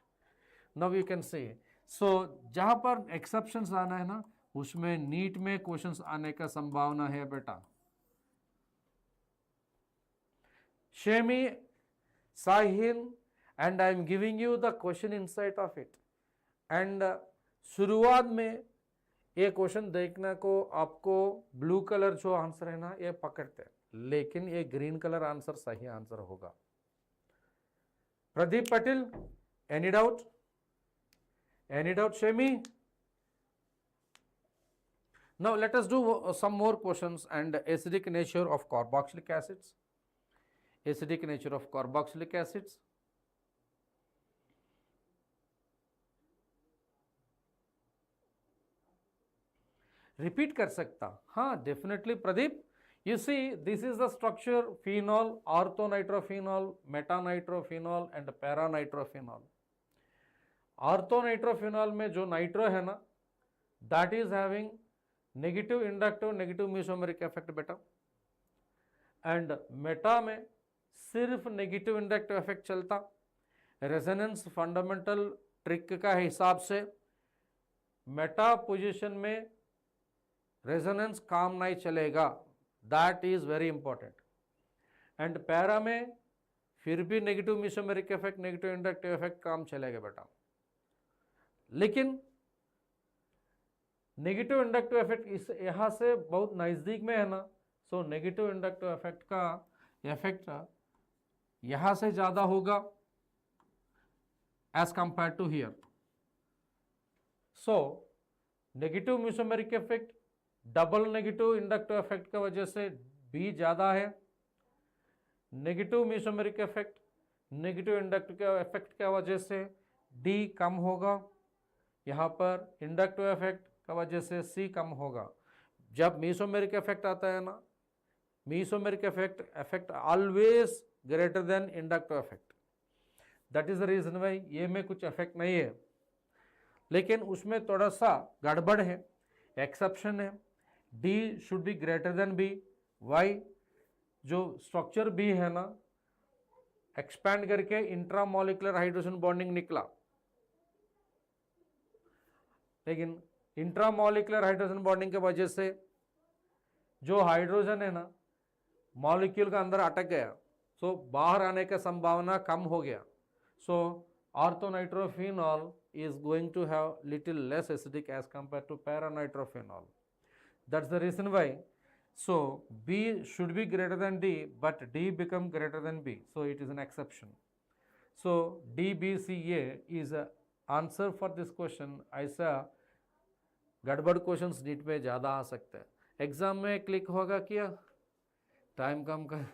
Speaker 1: Now you can see, so जहां पर exceptions आना है ना, उसमें नीट में क्वेश्चंस आने का संभावना है बेटा. Shemi, Sahil, and I am giving you the question insight of it. And शुरुआत में ये क्वेश्चन देखने को आपको ब्लू कलर जो आंसर है ना ये पकड़ते हैं, लेकिन ये ग्रीन कलर आंसर सही आंसर होगा. Pradeep Patel, any doubt? Any doubt semi? Now let us do some more questions. And acidic nature of carboxylic acids. Acidic nature of carboxylic acids. Repeat कर सकता? हाँ, definitely Pradeep. You see, this is the structure: phenol, orthonitrophenol, metanitrophenol and paranitrophenol. Orthonitrophenol में जो nitro है ना, that is having negative inductive, negative mesomeric effect बेटा. And Meta में सिर्फ नेगेटिव इंडक्टिव इफेक्ट चलता. रेजोनेंस फंडामेंटल ट्रिक का हिसाब से मेटा पोजीशन में रेजोनेंस काम नहीं चलेगा. That is very important. And para में फिर भी negative mesomeric effect, negative inductive effect काम चलेगा बेटा. लेकिन नेगेटिव इंडक्टिव इफेक्ट इस यहां से बहुत नजदीक में है ना, सो नेगेटिव इंडक्टिव इफेक्ट का इफेक्ट यहां से ज्यादा होगा as compare to here. So negative mesomeric effect, double negative inductive effect की वजह से बी ज्यादा है. Negative mesomeric effect, negative inductive effect की वजह से डी कम होगा. यहाँ पर इंडक्टिव इफेक्ट की वजह से सी कम होगा. जब मेसोमेरिक इफेक्ट आता है ना, mesomeric effect always greater than inductive effect. That is the reason why ये में कुछ इफेक्ट नहीं है, लेकिन उसमें थोड़ा सा गड़बड़ है, एक्सेप्शन है. D should be greater than B. Why? जो स्ट्रक्चर बी है ना, एक्सपैंड करके इंट्रामोलिकुलर हाइड्रोजन बॉन्डिंग निकला, लेकिन इंट्रामोलिकुलर हाइड्रोजन बॉन्डिंग के वजह से जो हाइड्रोजन है ना मॉलिक्यूल का अंदर अटक गया, सो बाहर आने का संभावना कम हो गया. सो orthonitrophenol is going to have little less acidic as compared to paranitrophenol. That's the reason why. So B should be greater than D, but D become greater than B, so it is an exception. So D, B, C, A is a answer for this question. ऐसा गड़बड़ questions NEET में ज़्यादा आ सकते हैं. Exam में click होगा क्या? Time कम कर.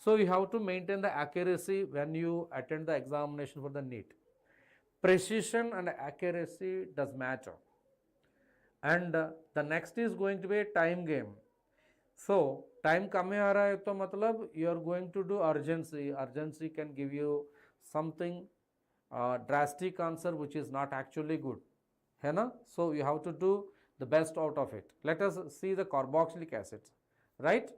Speaker 1: So you have to maintain the accuracy when you attend the examination for the NEET. Precision and accuracy does matter. And the next is going to be a time game. So time कम में आ रहा है तो मतलब you are going to do urgency. Urgency can give you something drastic answer which is not actually good, है ना? So you have to do the best out of it. Let us see the carboxylic acids, right?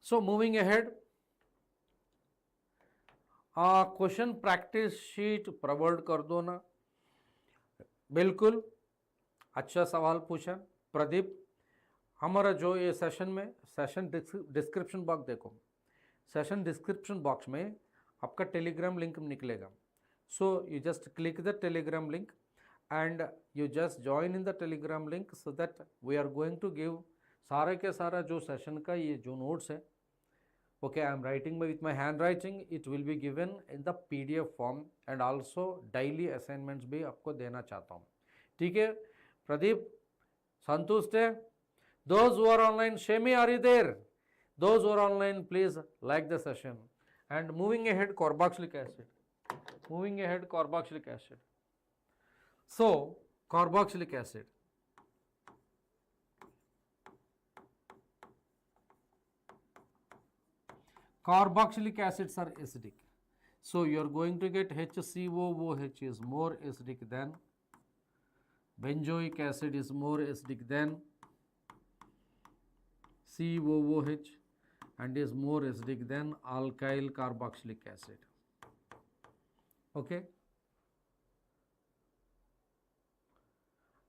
Speaker 1: So moving ahead, question practice sheet provide कर दो ना। बिल्कुल अच्छा सवाल पूछा प्रदीप। हमारा जो ये सेशन में सेशन डिस्क्रिप्शन बॉक्स देखो, सेशन डिस्क्रिप्शन बॉक्स में आपका टेलीग्राम लिंक निकलेगा। So you just click the Telegram link and you just join in the telegram link so that we are going to give सारे के सारा जो session का ये जो नोट्स है, okay, I am writing with my handwriting, it will be given in the PDF form and also daily assignments भी आपको देना चाहता हूँ। ठीक है प्रदीप, संतुष्ट है? Those who are online, Shemi, are you there? Those who are online, please like the session. And moving ahead, carboxylic acid. Moving ahead, carboxylic acid. So, carboxylic acid. Carboxylic acids are acidic. So, you are going to get HCOOH is more acidic than benzoic acid is more acidic than COOH and is more acidic than alkyl carboxylic acid. Okay.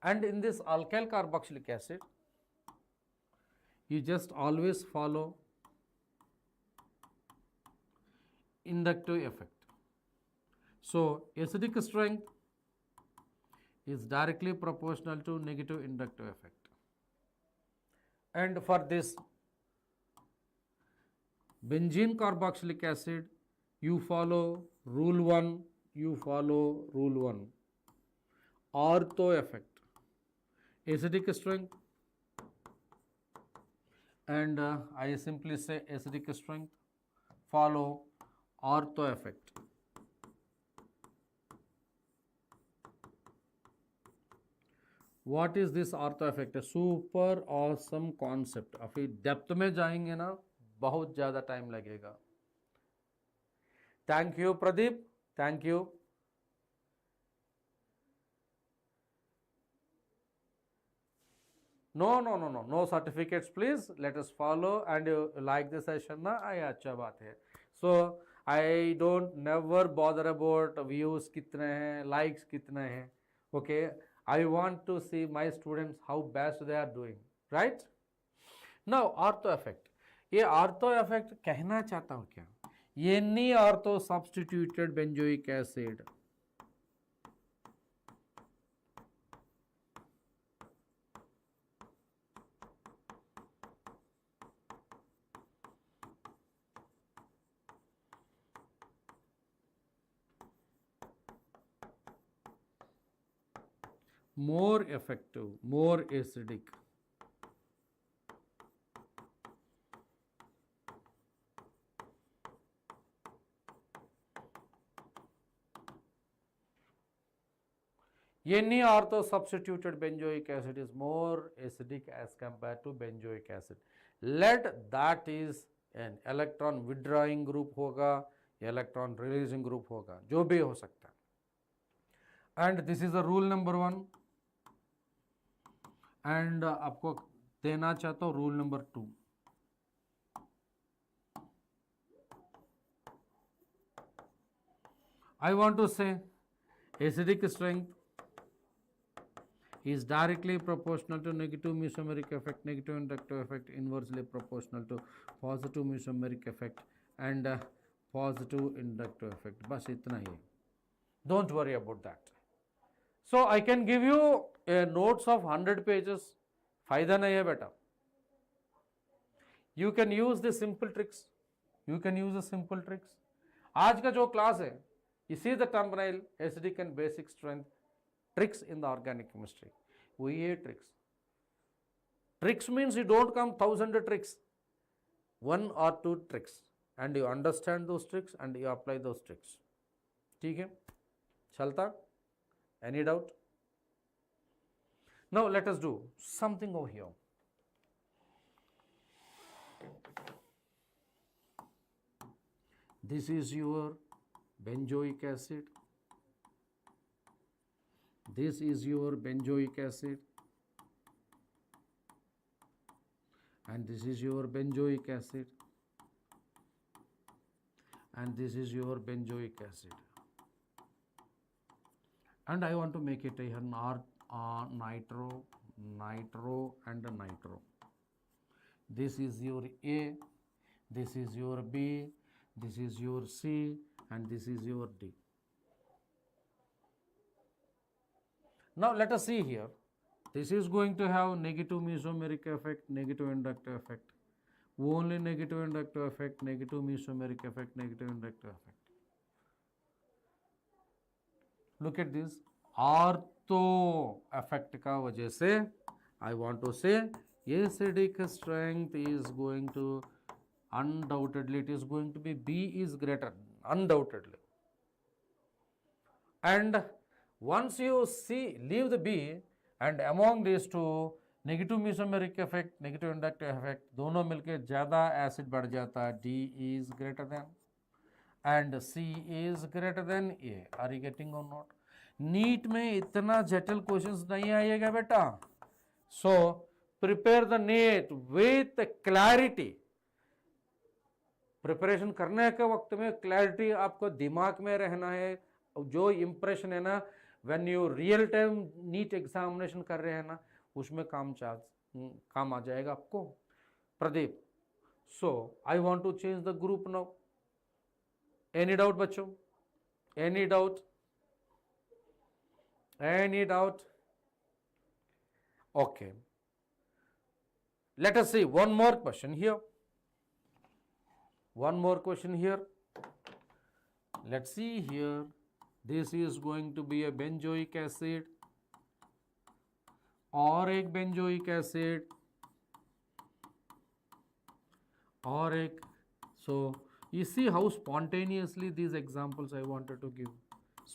Speaker 1: And in this alkyl carboxylic acid, you just always follow inductive effect. So, acidic strength is directly proportional to negative inductive effect. And for this benzene carboxylic acid, you follow rule 1, ortho effect. Acidic strength, and I simply say acidic strength, follow ortho effect. What is this ortho effect? Super awesome concept. अभी depth में जाएंगे ना, बहुत ज़्यादा time लगेगा। Thank you Pradeep, thank you. No certificates please, let us follow and you like the session ना, आई अच्छा बात है। So I don't never bother about views कितने हैं, likes कितने हैं, okay, I want to see my students how best they are doing, right? Now ortho effect, ये ortho effect कहना चाहता हूँ क्या, ये नहीं ortho substituted benzoic acid, more effective, more acidic. Any ortho substituted benzoic acid is more acidic as compared to benzoic acid. Let that is an electron withdrawing group होगा, electron releasing group होगा, जो भी हो सकता है. And this is the rule number 1. And आपको देना चाहता हूँ rule number 2. I want to say acidic strength is directly proportional to negative mesomeric effect, negative inductive effect, inversely proportional to positive mesomeric effect and positive inductive effect. बस इतना ही. Don't worry about that. So I can give you a notes of 100 pages. फायदा नहीं है बेटा. You can use the simple tricks. You can use the simple tricks. आज का जो class है, you see the thumbnail, acidic and basic strength, tricks in the organic chemistry. We hate tricks. Tricks means you don't come 1000 tricks. 1 or 2 tricks. And you understand those tricks and you apply those tricks. ठीक है? चलता? Any doubt? Now let us do something over here. This is your benzoic acid. This is your benzoic acid. And this is your benzoic acid. and this is your benzoic acid. And I want to make it here nitro, and nitro. This is your A, this is your B, this is your C, and this is your D. Now let us see here. This is going to have negative mesomeric effect, negative inductive effect. Only negative inductive effect, negative mesomeric effect, negative inductive effect. Look at this. Ortho effect का वजह से I want to say acidic strength is going to undoubtedly it is going to be B is greater, undoubtedly. And once you see leave the B and among these two negative mesomeric effect, negative inductive effect दोनों मिलके ज़्यादा acid बढ़ जाता है. D is greater than and C is greater than A. Are you getting or not? NEET में इतना जटिल questions नहीं आएगा बेटा. So prepare the NEET with clarity. Preparation करने के वक्त में क्लैरिटी आपको दिमाग में रहना है. जो इम्प्रेशन है ना when you real time NEET examination कर रहे हैं ना उसमें काम आ जाएगा आपको. Pradeep, so I want to change the group now. Any doubt बच्चों? Any doubt? Any doubt? Okay. Let us see one more question here. One more question here. Let's see here. This is going to be a benzoic acid और एक benzoic acid और एक. So you see how spontaneously these examples I wanted to give.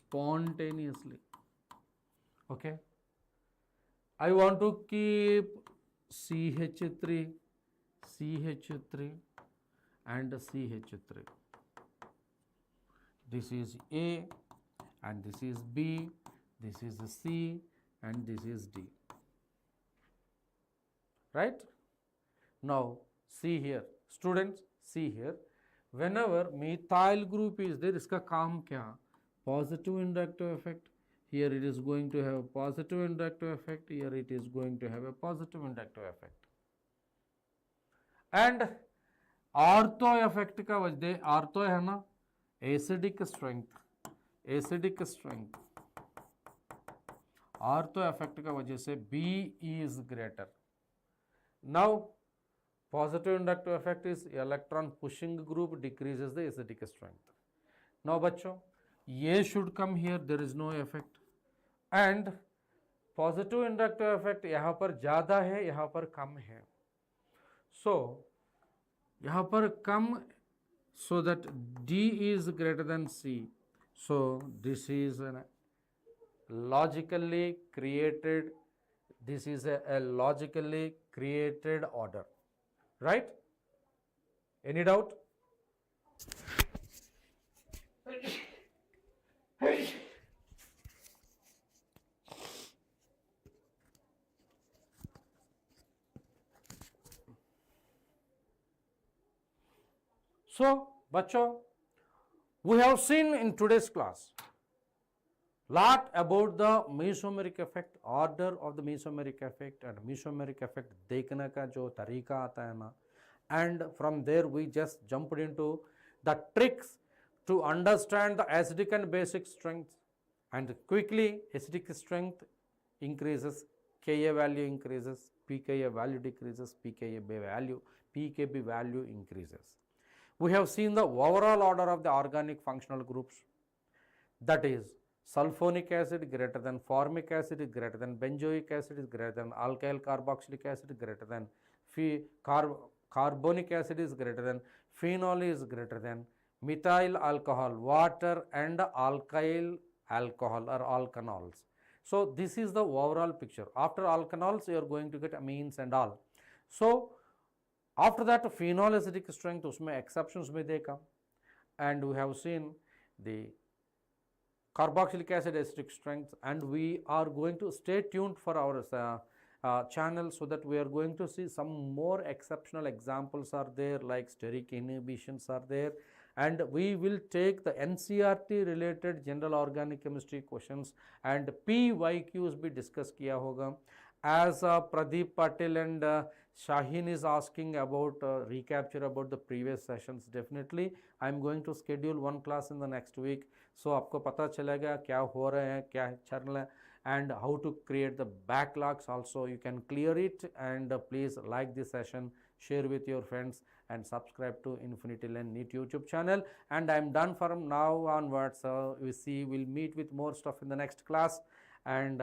Speaker 1: Spontaneously. Okay, I want to keep CH3 and CH3. This is A and this is B, this is C and this is D. Right? Now see here, students, see here. Whenever methyl group is there, इसका काम क्या? Positive inductive effect. Here it is going to have a positive inductive effect. Here it is going to have a positive inductive effect. And ortho effect का वजह ortho है ना acidic strength. Ortho effect का वजह से B is greater. Now positive inductive effect is electron pushing group decreases the acidic strength. Now बच्चों ये should come here, there is no effect. And positive inductive effect यहाँ पर ज़्यादा है, यहाँ पर कम है. So यहाँ पर कम, so that D is greater than C. So this is a logically created. This is a logically created order, right? Any doubt? So, bachcho, we have seen in today's class lot about the mesomeric effect, order of the mesomeric effect and mesomeric effect देखने का जो तरीका आता है ना, and from there we just jumped into the tricks to understand the acidic and basic strengths, and quickly acidic strength increases, Ka value increases, pKa value decreases, pKb value increases. We have seen the overall order of the organic functional groups, that is sulfonic acid greater than formic acid is greater than benzoic acid is greater than alkyl carboxylic acid greater than carbonic acid is greater than phenol is greater than methyl alcohol, water and alkyl alcohol or alkanols. So this is the overall picture. After alkanols you are going to get amines and all. So after that phenol acidic strength उसमें exceptions में देखा, and we have seen the carboxylic acid acidic strength, and we are going to stay tuned for our channel, so that we are going to see some more exceptional examples are there, like steric inhibitions are there, and we will take the NCERT related general organic chemistry questions and PYQs भी discuss किया होगा. As Pradeep Patil and Shaheen is asking about recapture about the previous sessions, definitely I am going to schedule one class in the next week, so आपको पता चलेगा क्या हो रहा है, क्या चल रहा है, and how to create the backlogs also. You can clear it, and please like this session, share with your friends, and subscribe to Infinity Learn NEET YouTube channel. And I am done from now onwards. We'll meet with more stuff in the next class. And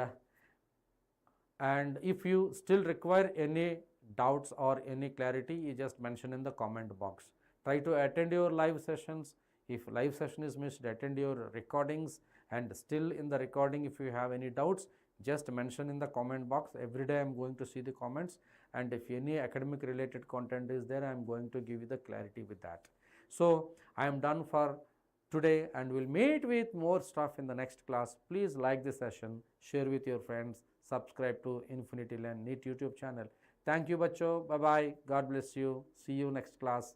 Speaker 1: if you still require any doubts or any clarity, you just mention in the comment box. Try to attend your live sessions. If live session is missed, attend your recordings, and still in the recording if you have any doubts, just mention in the comment box. Every day I am going to see the comments, and if any academic related content is there, I am going to give you the clarity with that. So I am done for today, and we'll meet with more stuff in the next class. Please like this session, share with your friends, subscribe to Infinity Learn NEET YouTube channel. Thank you, bachcho. Bye bye. God bless you. See you next class.